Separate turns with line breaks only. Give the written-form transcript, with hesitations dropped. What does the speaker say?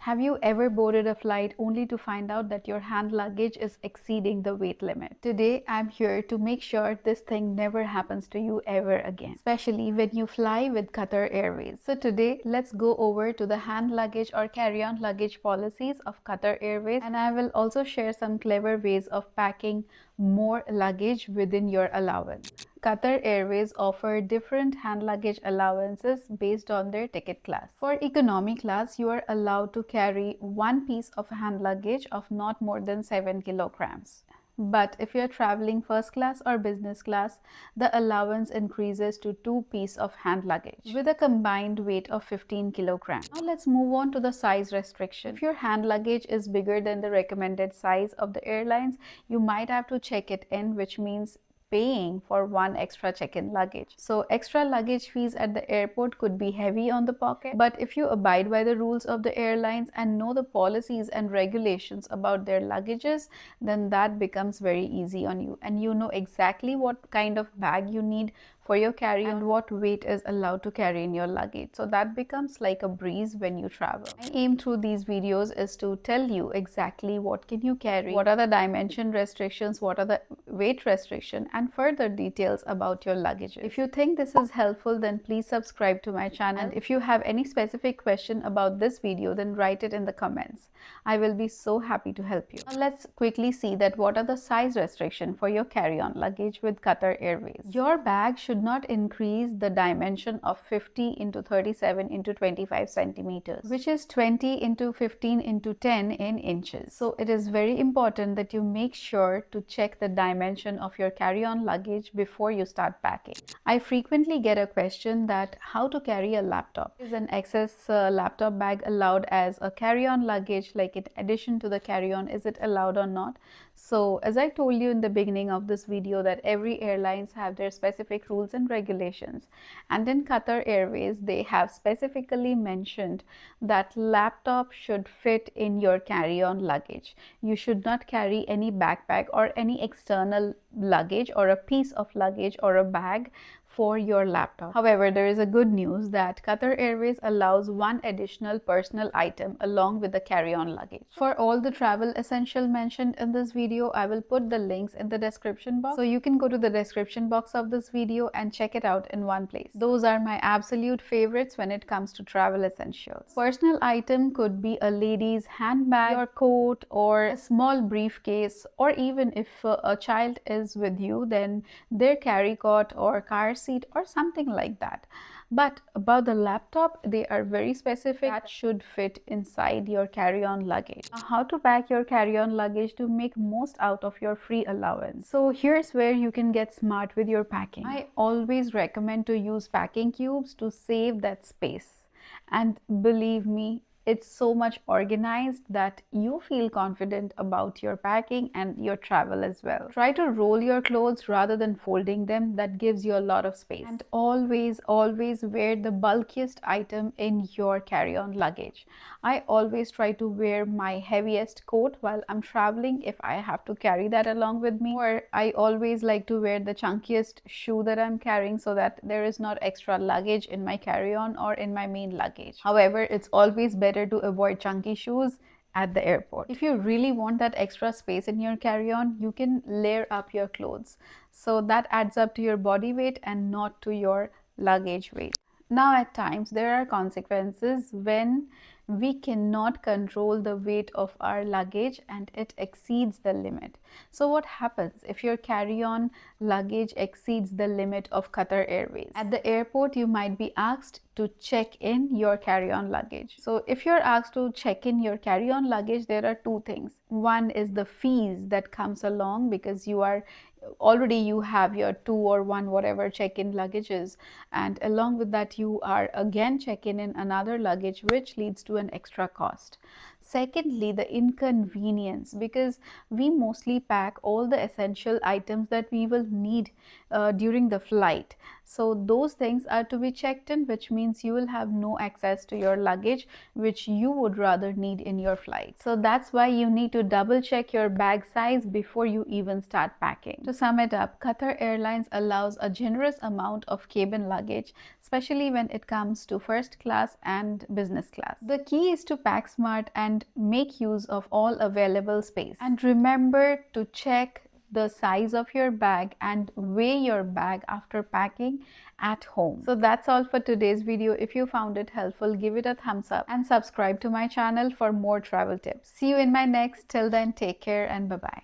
Have you ever boarded a flight only to find out that your hand luggage is exceeding the weight limit? Today, I'm here to make sure this thing never happens to you ever again, especially when you fly with Qatar Airways. So today, let's go over to the hand luggage or carry-on luggage policies of Qatar Airways, and I will also share some clever ways of packing more luggage within your allowance. Qatar Airways offer different hand luggage allowances based on their ticket class. For economy class, you are allowed to carry one piece of hand luggage of not more than 7 kilograms. But if you're traveling first class or business class, the allowance increases to 2 pieces of hand luggage with a combined weight of 15 kilograms. Now let's move on to the size restriction. If your hand luggage is bigger than the recommended size of the airlines, you might have to check it in, which means paying for one extra check-in luggage. So extra luggage fees at the airport could be heavy on the pocket, but if you abide by the rules of the airlines and know the policies and regulations about their luggages, then that becomes very easy on you, and you know exactly what kind of bag you need for your carry and what weight is allowed to carry in your luggage. So that becomes like a breeze when you travel. My aim through these videos is to tell you exactly what can you carry, what are the dimension restrictions, what are the weight restriction, and further details about your luggage. If you think this is helpful, then please subscribe to my channel. And if you have any specific question about this video, then write it in the comments. I will be so happy to help you. Now let's quickly see that what are the size restriction for your carry-on luggage with Qatar Airways. Your bag should not increase the dimension of 50 into 37 into 25 centimeters, which is 20 into 15 into 10 in inches. So it is very important that you make sure to check the dimension of your carry-on luggage before you start packing. I frequently get a question that how to carry a laptop. Is an excess laptop bag allowed as a carry-on luggage, like in addition to the carry-on, is it allowed or not? So as I told you in the beginning of this video that every airlines have their specific rules and regulations, and in Qatar Airways they have specifically mentioned that laptop should fit in your carry-on luggage. You should not carry any backpack or any external luggage or a piece of luggage or a bag for your laptop. However, there is a good news that Qatar Airways allows one additional personal item along with the carry-on luggage. For all the travel essential mentioned in this video, I will put the links in the description box, so you can go to the description box of this video and check it out in one place. Those are my absolute favorites when it comes to travel essentials. Personal item could be a lady's handbag, your coat, or a small briefcase, or even if a child is with you, then their carry cot or car seat or something like that. But about the laptop, they are very specific that should fit inside your carry-on luggage. Now, how to pack your carry-on luggage to make most out of your free allowance? So here's where you can get smart with your packing. I always recommend to use packing cubes to save that space, and believe me, it's so much organized that you feel confident about your packing and your travel as well. Try to roll your clothes rather than folding them. That gives you a lot of space. And always wear the bulkiest item in your carry-on luggage. I always try to wear my heaviest coat while I'm traveling if I have to carry that along with me, or I always like to wear the chunkiest shoe that I'm carrying so that there is not extra luggage in my carry-on or in my main luggage. However, it's always better to avoid chunky shoes at the airport. If you really want that extra space in your carry-on, you can layer up your clothes, so that adds up to your body weight and not to your luggage weight. Now at times there are consequences when we cannot control the weight of our luggage and it exceeds the limit. So what happens if your carry-on luggage exceeds the limit of Qatar Airways? At the airport, you might be asked to check in your carry-on luggage. So if you're asked to check in your carry-on luggage, there are two things. One is the fees that comes along because you have your 2 or 1 whatever check-in luggages, and along with that you are again check-in another luggage, which leads to an extra cost. Secondly, the inconvenience, because we mostly pack all the essential items that we will need during the flight. So those things are to be checked in, which means you will have no access to your luggage, which you would rather need in your flight. So that's why you need to double check your bag size before you even start packing. To sum it up, Qatar Airlines allows a generous amount of cabin luggage, especially when it comes to first class and business class. The key is to pack smart and make use of all available space. And remember to check the size of your bag and weigh your bag after packing at home. So that's all for today's video. If you found it helpful, give it a thumbs up and subscribe to my channel for more travel tips. See you in my next. Till then, take care and bye-bye.